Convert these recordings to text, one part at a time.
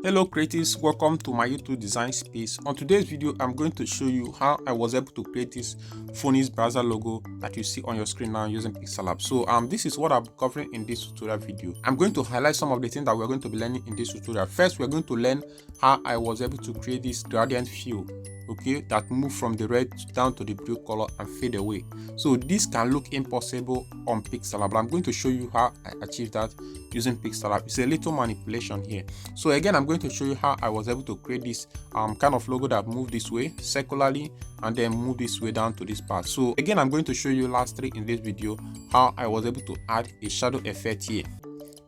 Hello creatives, welcome to my YouTube design space. On today's video, I'm going to show you how I was able to create this Phoenix browser logo that you see on your screen now using Pixellab. So this is what I'm covering in this tutorial video. I'm going to highlight some of the things that we're going to be learning in this tutorial. First, we're going to learn how I was able to create this gradient fill, okay, that move from the red down to the blue color and fade away. So this can look impossible on Pixellab, but I'm going to show you how I achieved that using Pixellab. It's a little manipulation here. So again, I'm going to show you how I was able to create this kind of logo that move this way circularly and then move this way down to this part. So again, I'm going to show you lastly in this video how I was able to add a shadow effect here,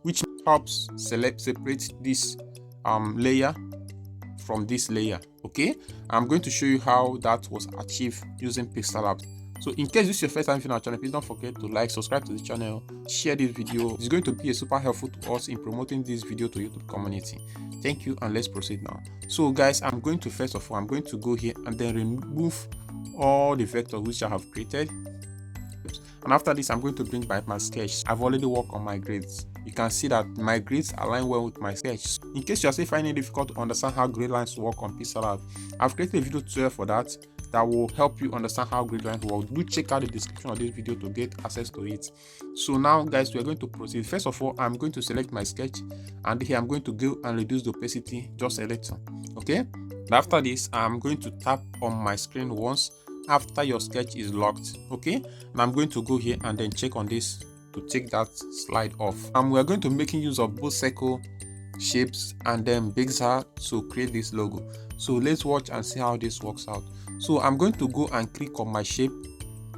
which helps separate this layer from this layer. Okay, I'm going to show you how that was achieved using Pixellab. So in case this is your first time viewing our channel, please don't forget to like, subscribe to the channel, share this video. It's going to be super helpful to us in promoting this video to YouTube community. Thank you, and let's proceed now. So guys, I'm going to first of all, I'm going to go here and then remove all the vectors which I have created. And after this, I'm going to bring back my sketch. I've already worked on my grids. You can see that my grids align well with my sketch. In case you are still finding it difficult to understand how grid lines work on Pixellab, I've created a video tutorial for that will help you understand how grid lines work. Do check out the description of this video to get access to it. So now guys, we're going to proceed. First of all, I'm going to select my sketch, and here I'm going to go and reduce the opacity just a little. Okay, and after this, I'm going to tap on my screen once after your sketch is locked. Okay, and I'm going to go here and then check on this to take that slide off. We're going to be making use of both circle shapes and then bezier to create this logo. So let's watch and see how this works out. So I'm going to go and click on my shape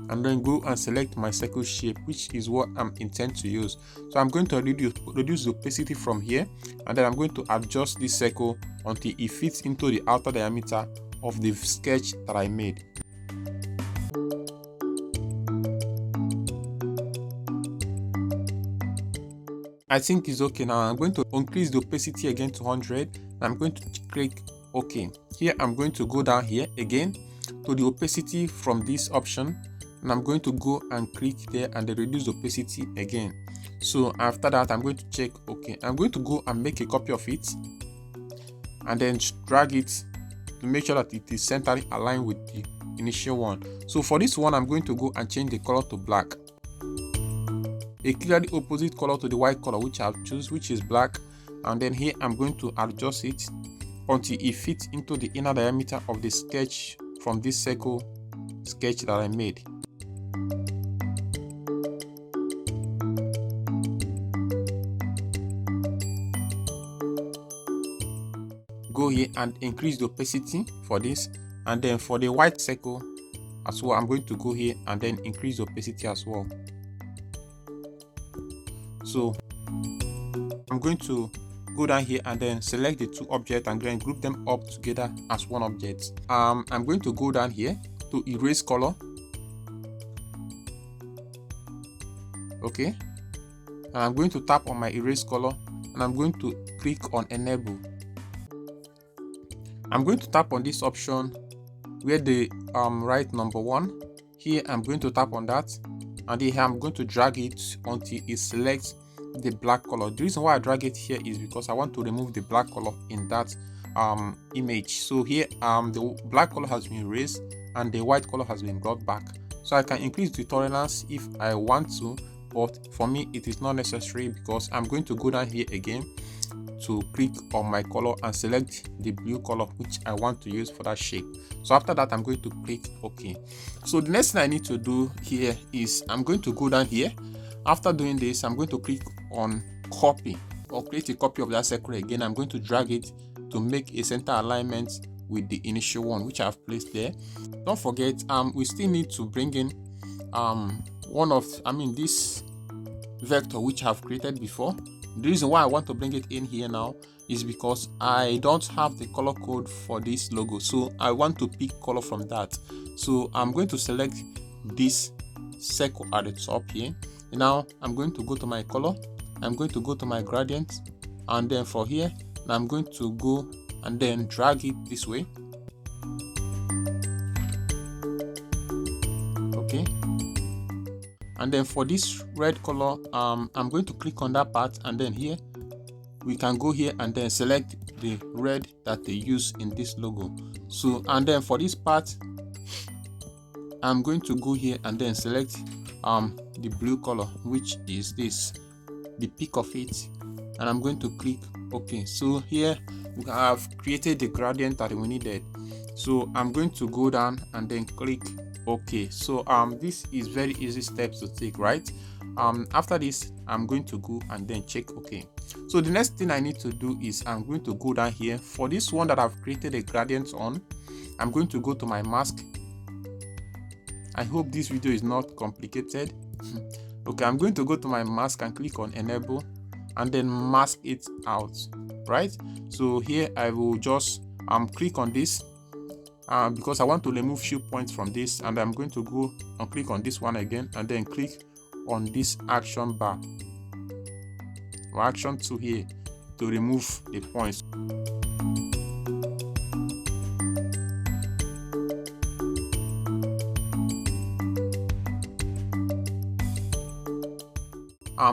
and then go and select my circle shape, which is what I'm intend to use. So I'm going to reduce the opacity from here, and then I'm going to adjust this circle until it fits into the outer diameter of the sketch that I made. I think it's okay now. I'm going to increase the opacity again to 100. I'm going to click OK. Here I'm going to go down here again to the opacity from this option, and I'm going to go and click there and then reduce the opacity again. So after that, I'm going to check OK. I'm going to go and make a copy of it and then drag it to make sure that it is centrally aligned with the initial one. So for this one, I'm going to go and change the color to black, a clearly opposite color to the white color which I've chosen, which is black. And then here I'm going to adjust it until it fits into the inner diameter of the sketch from this circle sketch that I made. Go here and increase the opacity for this, and then for the white circle as well, I'm going to go here and then increase the opacity as well. So I'm going to go down here and then select the two objects and then group them up together as one object. I'm going to go down here to erase color. Okay, and I'm going to tap on my erase color and I'm going to click on enable. I'm going to tap on this option where the right number 1. Here I'm going to tap on that, and here I'm going to drag it until it selects the black color. The reason why I drag it here is because I want to remove the black color in that image. So here the black color has been erased and the white color has been brought back. So I can increase the tolerance if I want to, but for me it is not necessary because I'm going to go down here again to click on my color and select the blue color which I want to use for that shape. So after that, I'm going to click OK. So the next thing I need to do here is I'm going to go down here. After doing this, I'm going to click on copy or create a copy of that circle again. I'm going to drag it to make a center alignment with the initial one which I've placed there. Don't forget, we still need to bring in this vector which I've created before. The reason why I want to bring it in here now is because I don't have the color code for this logo, so I want to pick color from that. So I'm going to select this circle at the top here. Now I'm going to go to my color, I'm going to go to my gradient, and then for here I'm going to go and then drag it this way. Okay, and then for this red color, I'm going to click on that part, and then here we can go here and then select the red that they use in this logo. So, and then for this part, I'm going to go here and then select the blue color, which is this, the peak of it, and I'm going to click OK. So here we have created the gradient that we needed. So I'm going to go down and then click OK. So this is very easy steps to take, right? After this, I'm going to go and then check OK. So the next thing I need to do is I'm going to go down here for this one that I've created a gradient on. I'm going to go to my mask. I hope this video is not complicated. Okay, I'm going to go to my mask and click on enable and then mask it out, right? So here I will just click on this because I want to remove few points from this, and I'm going to go and click on this one again and then click on this action bar or action 2 here to remove the points.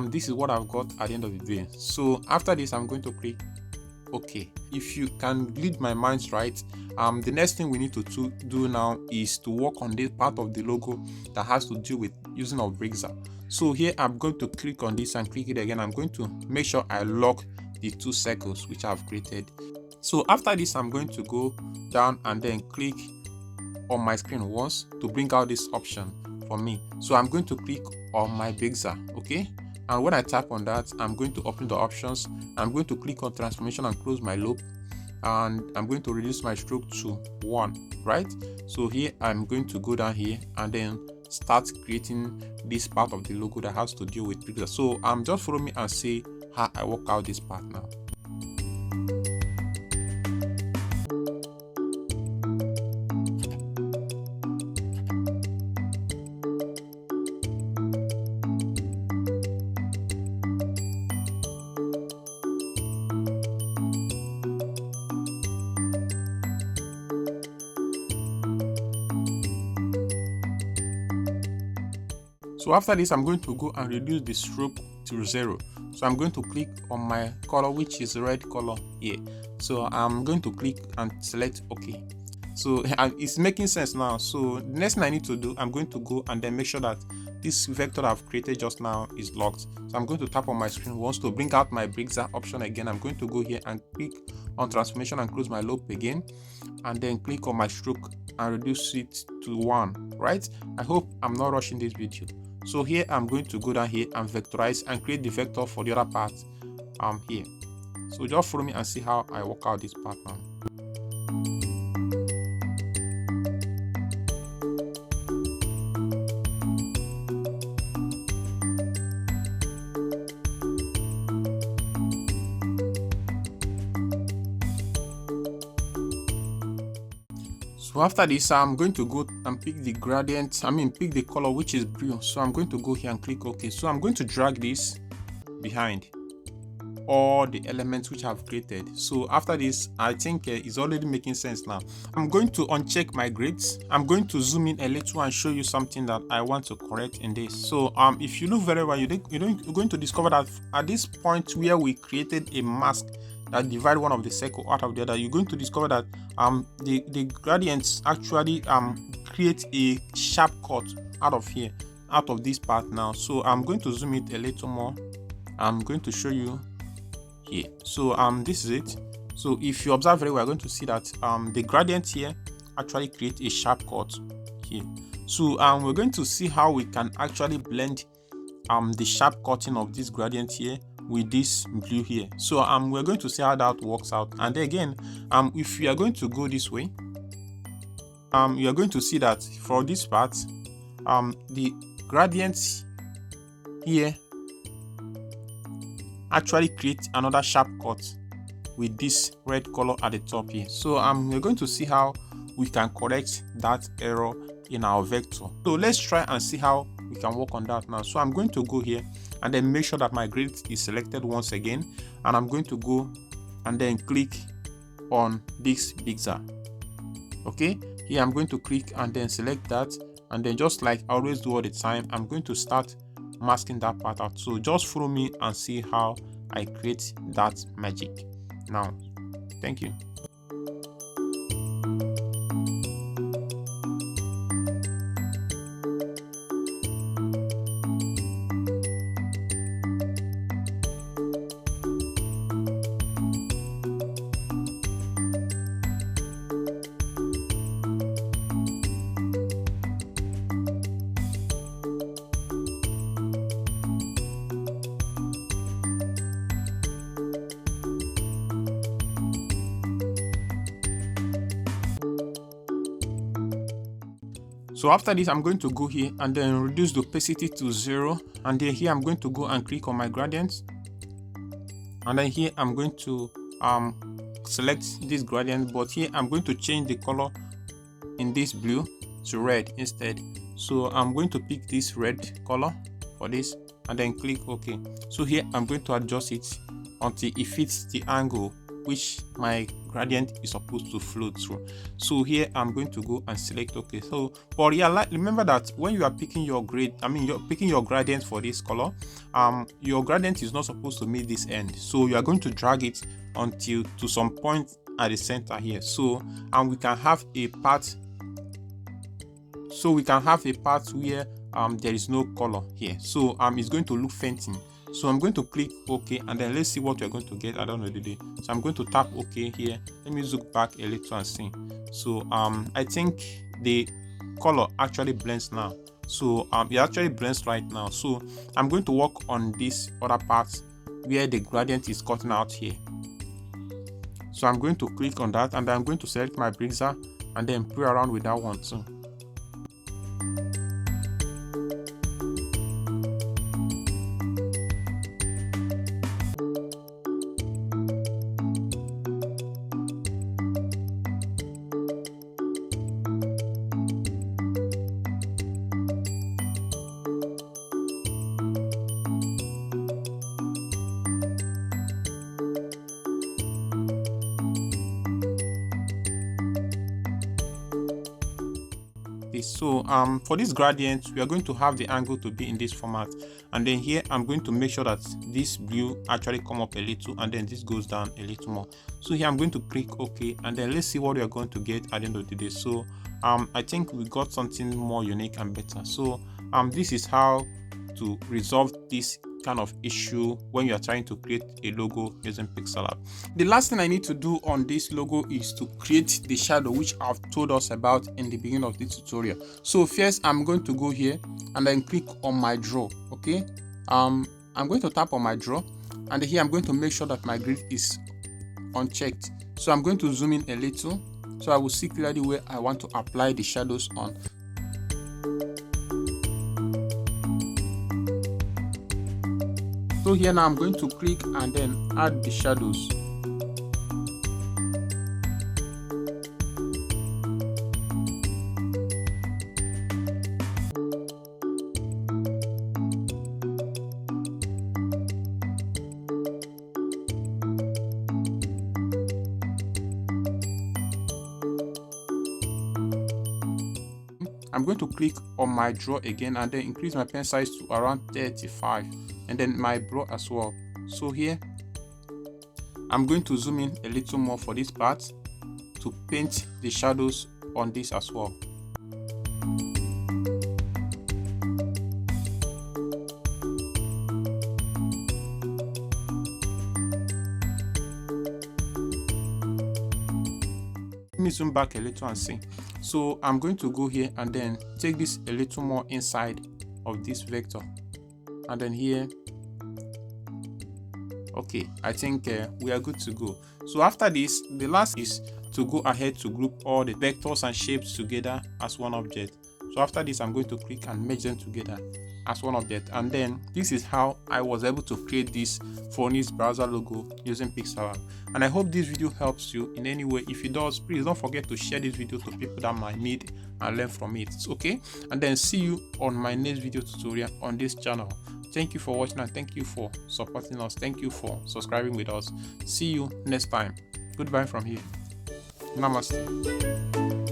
This is what I've got at the end of the day. So after this, I'm going to click OK. If you can read my mind right, the next thing we need to do now is to work on this part of the logo that has to do with using of bezier. So here I'm going to click on this and click it again. I'm going to make sure I lock the 2 circles which I've created. So after this, I'm going to go down and then click on my screen once to bring out this option for me. So I'm going to click on my bezier, okay? And when I tap on that, I'm going to open the options. I'm going to click on transformation and close my loop, and I'm going to reduce my stroke to 1, right? So here I'm going to go down here and then start creating this part of the logo that has to deal with bezier. So just follow me and see how I work out this part now. So after this, I'm going to go and reduce the stroke to 0. So I'm going to click on my color, which is red color here. So I'm going to click and select OK. So it's making sense now. So the next thing I need to do, I'm going to go and then make sure that this vector I've created just now is locked. So I'm going to tap on my screen once to bring out my bezier option again. I'm going to go here and click on transformation and close my loop again, and then click on my stroke and reduce it to 1, right? I hope I'm not rushing this video. So here I'm going to go down here and vectorize and create the vector for the other part here. So just follow me and see how I work out this part now. So after this, I'm going to go and pick the gradient, pick the color which is blue. So I'm going to go here and click OK. So I'm going to drag this behind all the elements which I've created. So after this, I think it's already making sense now. I'm going to uncheck my grids. I'm going to zoom in a little and show you something that I want to correct in this. So if you look very well, you're going to discover that at this point where we created a mask that divide one of the circle out of the other, you're going to discover that the gradients actually create a sharp cut out of here, out of this part now. So I'm going to zoom it a little more. I'm going to show you here. So this is it. So if you observe very well, you're going to see that the gradient here actually create a sharp cut here. So we're going to see how we can actually blend the sharp cutting of this gradient here with this blue here. So we're going to see how that works out. And again, if we are going to go this way, you are going to see that for this part, the gradients here actually create another sharp cut with this red color at the top here. So we're going to see how we can correct that error in our vector. So let's try and see how we can work on that now. So I'm going to go here and then make sure that my grid is selected once again, and I'm going to go and then click on this bezier. Okay, here I'm going to click and then select that, and then just like I always do all the time, I'm going to start masking that part out. So just follow me and see how I create that magic. Now, thank you. So after this, I'm going to go here and then reduce the opacity to 0, and then here I'm going to go and click on my gradients, and then here I'm going to select this gradient, but here I'm going to change the color in this blue to red instead. So I'm going to pick this red color for this and then click OK. So here I'm going to adjust it until it fits the angle which my gradient is supposed to flow through. So here I'm going to go and select OK. So but yeah, remember that when you are picking your you're picking your gradient for this color, your gradient is not supposed to meet this end. So you are going to drag it until to some point at the center here. So we can have a part. So we can have a part where there is no color here. So it's going to look fainting. So I'm going to click OK, and then let's see what we're going to get at the end of the day. So I'm going to tap OK here. Let me zoom back a little and see. So I think the color actually blends now. So it actually blends right now. So I'm going to work on this other part where the gradient is cutting out here. So I'm going to click on that, and then I'm going to select my bezier and then play around with that one too. So for this gradient, we are going to have the angle to be in this format, and then here I'm going to make sure that this blue actually come up a little, and then this goes down a little more. So here I'm going to click OK, and then let's see what we are going to get at the end of the day. So I think we got something more unique and better. So this is how to resolve this kind of issue when you are trying to create a logo using Pixellab. The last thing I need to do on this logo is to create the shadow, which I've told us about in the beginning of the tutorial. So first I'm going to go here and then click on my draw. Okay, I'm going to tap on my draw, and here I'm going to make sure that my grid is unchecked. So I'm going to zoom in a little so I will see clearly where I want to apply the shadows on. So here now I'm going to click and then add the shadows. I'm going to click on my draw again and then increase my pen size to around 35, and then my brush as well. So here I'm going to zoom in a little more for this part to paint the shadows on this as well. Let me zoom back a little and see. So I'm going to go here and then take this a little more inside of this vector, and then here. Okay, I think we are good to go. So after this, the last is to go ahead to group all the vectors and shapes together as one object. So after this, I'm going to click and merge them together as one object, and then this is how I was able to create this Phoenix browser logo using Pixellab. And I hope this video helps you in any way. If it does, please don't forget to share this video to people that might need and learn from it. Okay, and then see you on my next video tutorial on this channel. Thank you for watching, and thank you for supporting us. Thank you for subscribing with us. See you next time. Goodbye from here. Namaste.